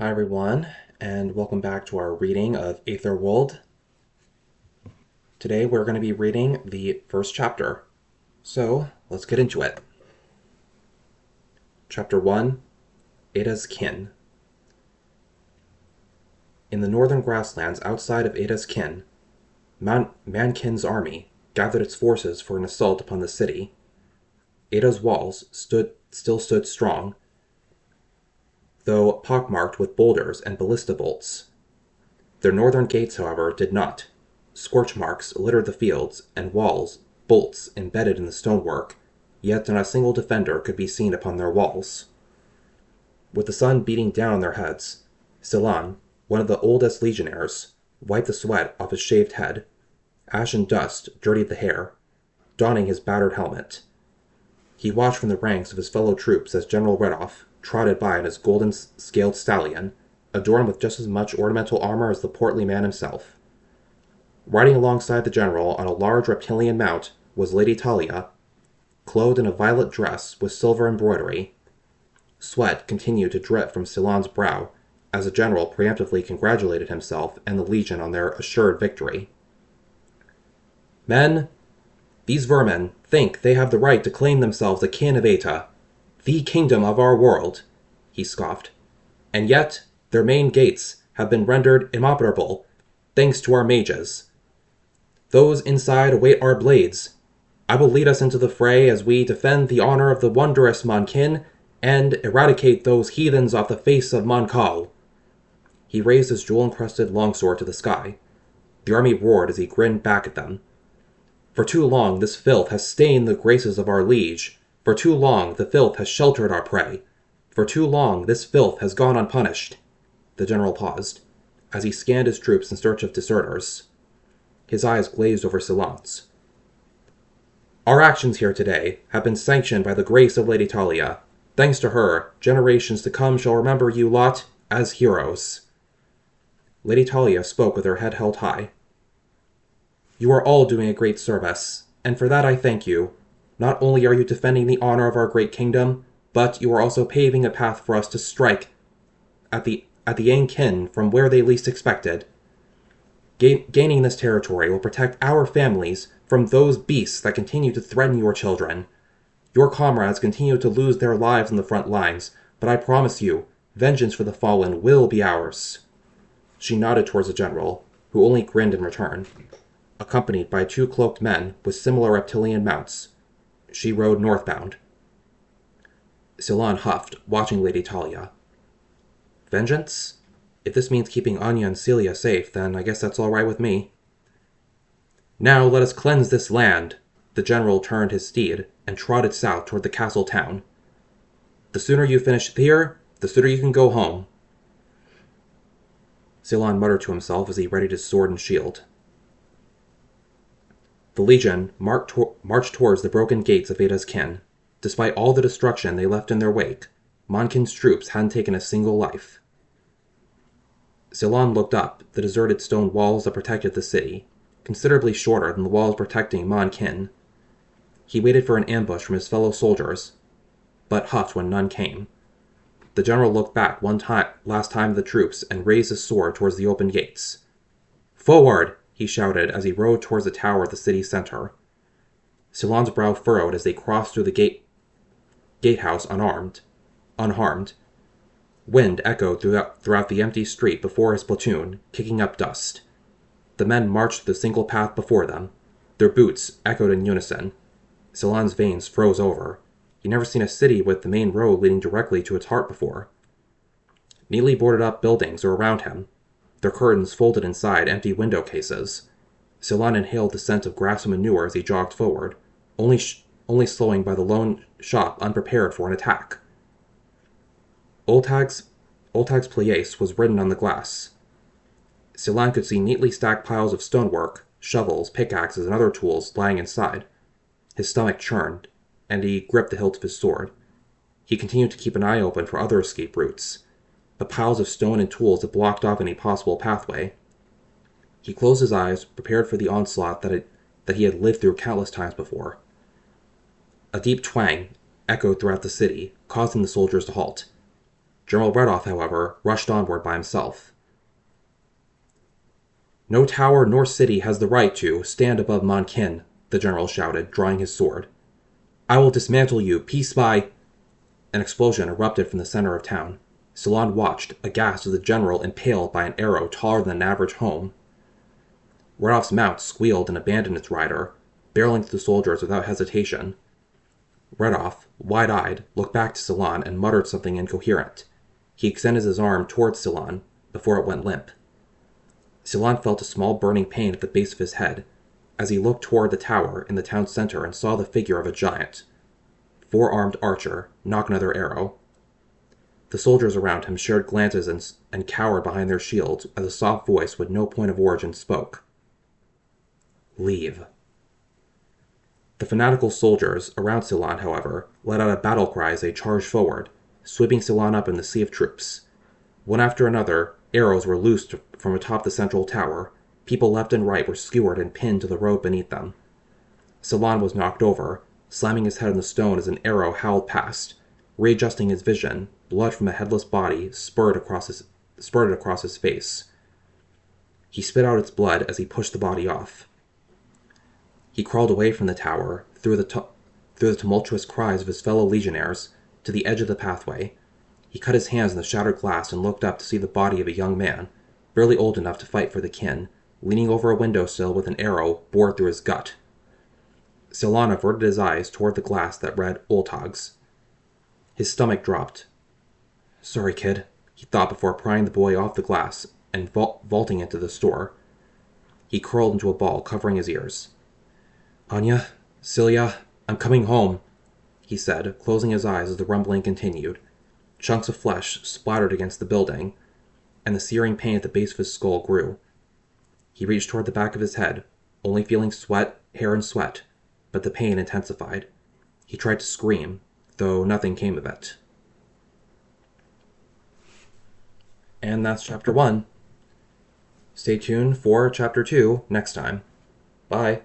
Hi everyone, and welcome back to our reading of Aether Wuld. Today we're going to be reading the first chapter, so let's get into it. Chapter 1, Ada's Kin. In the northern grasslands outside of Ada's Kin, Mankin's army gathered its forces for an assault upon the city. Ada's walls still stood strong, though pockmarked with boulders and ballista bolts. Their northern gates, however, did not. Scorch marks littered the fields, and walls, bolts embedded in the stonework, yet not a single defender could be seen upon their walls. With the sun beating down on their heads, Silan, one of the oldest legionnaires, wiped the sweat off his shaved head. Ash and dust dirtied the hair, donning his battered helmet. He watched from the ranks of his fellow troops as General Redoff trotted by on his golden-scaled stallion, adorned with just as much ornamental armor as the portly man himself. Riding alongside the general on a large reptilian mount was Lady Talia, clothed in a violet dress with silver embroidery. Sweat continued to drip from Silan's brow as the general preemptively congratulated himself and the legion on their assured victory. Men, these vermin think they have the right to claim themselves a kin of Aeta, the kingdom of our world, he scoffed. And yet their main gates have been rendered inoperable, thanks to our mages. Those inside await our blades. I will lead us into the fray as we defend the honor of the wondrous Mankin and eradicate those heathens off the face of Mankal. He raised his jewel-encrusted longsword to the sky. The army roared as he grinned back at them. For too long this filth has stained the graces of our liege. For too long the filth has sheltered our prey. For too long this filth has gone unpunished. The general paused, as he scanned his troops in search of deserters. His eyes glazed over Silan's. Our actions here today have been sanctioned by the grace of Lady Talia. Thanks to her, generations to come shall remember you lot as heroes. Lady Talia spoke with her head held high. You are all doing a great service, and for that I thank you. Not only are you defending the honor of our great kingdom, but you are also paving a path for us to strike at the Ankin from where they least expected. Gaining this territory will protect our families from those beasts that continue to threaten your children. Your comrades continue to lose their lives on the front lines, but I promise you, vengeance for the fallen will be ours. She nodded towards the general, who only grinned in return. Accompanied by two cloaked men with similar reptilian mounts, she rode northbound. Silan huffed, watching Lady Talia. Vengeance? If this means keeping Anya and Celia safe, then I guess that's all right with me. Now let us cleanse this land. The general turned his steed and trotted south toward the castle town. The sooner you finish here, the sooner you can go home. Silan muttered to himself as he readied his sword and shield. The legion marched towards the broken gates of Ada's Kin. Despite all the destruction they left in their wake, Mankin's troops hadn't taken a single life. Silan looked up the deserted stone walls that protected the city, considerably shorter than the walls protecting Mankin. He waited for an ambush from his fellow soldiers, but huffed when none came. The general looked back last time at the troops and raised his sword towards the open gates. Forward! He shouted as he rode towards the tower at the city's center. Silan's brow furrowed as they crossed through the gatehouse unharmed. Wind echoed throughout the empty street before his platoon, kicking up dust. The men marched through the single path before them. Their boots echoed in unison. Silan's veins froze over. He'd never seen a city with the main road leading directly to its heart before. Neatly boarded up buildings were around him, their curtains folded inside empty window cases. Silan inhaled the scent of grass and manure as he jogged forward, only slowing by the lone shop unprepared for an attack. Oltag's Place was written on the glass. Silan could see neatly stacked piles of stonework, shovels, pickaxes, and other tools lying inside. His stomach churned, and he gripped the hilt of his sword. He continued to keep an eye open for other escape routes, the piles of stone and tools that blocked off any possible pathway. He closed his eyes, prepared for the onslaught that he had lived through countless times before. A deep twang echoed throughout the city, causing the soldiers to halt. General Redoff, however, rushed onward by himself. "No tower nor city has the right to stand above Mankin," the general shouted, drawing his sword. "I will dismantle you, piece by—" An explosion erupted from the center of town. Ceylon watched, aghast as the general impaled by an arrow taller than an average home. Redoff's mount squealed and abandoned its rider, barreling through the soldiers without hesitation. Redoff, wide-eyed, looked back to Ceylon and muttered something incoherent. He extended his arm towards Ceylon before it went limp. Ceylon felt a small burning pain at the base of his head as he looked toward the tower in the town center and saw the figure of a giant, four-armed archer, knock another arrow. The soldiers around him shared glances and cowered behind their shields as a soft voice with no point of origin spoke. "Leave." The fanatical soldiers around Ceylon, however, let out a battle cry as they charged forward, sweeping Ceylon up in the sea of troops. One after another, arrows were loosed from atop the central tower. People left and right were skewered and pinned to the road beneath them. Ceylon was knocked over, slamming his head on the stone as an arrow howled past. Readjusting his vision, blood from a headless body spurted across his face. He spit out its blood as he pushed the body off. He crawled away from the tower, through the tumultuous cries of his fellow legionnaires, to the edge of the pathway. He cut his hands in the shattered glass and looked up to see the body of a young man, barely old enough to fight for the kin, leaning over a windowsill with an arrow bored through his gut. Ceylon averted his eyes toward the glass that read Oltag's. His stomach dropped. "Sorry, kid," he thought before prying the boy off the glass and vaulting into the store. He curled into a ball, covering his ears. "Anya, Celia, I'm coming home," he said, closing his eyes as the rumbling continued. Chunks of flesh splattered against the building, and the searing pain at the base of his skull grew. He reached toward the back of his head, only feeling hair and sweat, but the pain intensified. He tried to scream, though nothing came of it. And that's Chapter 1. Stay tuned for Chapter 2 next time. Bye.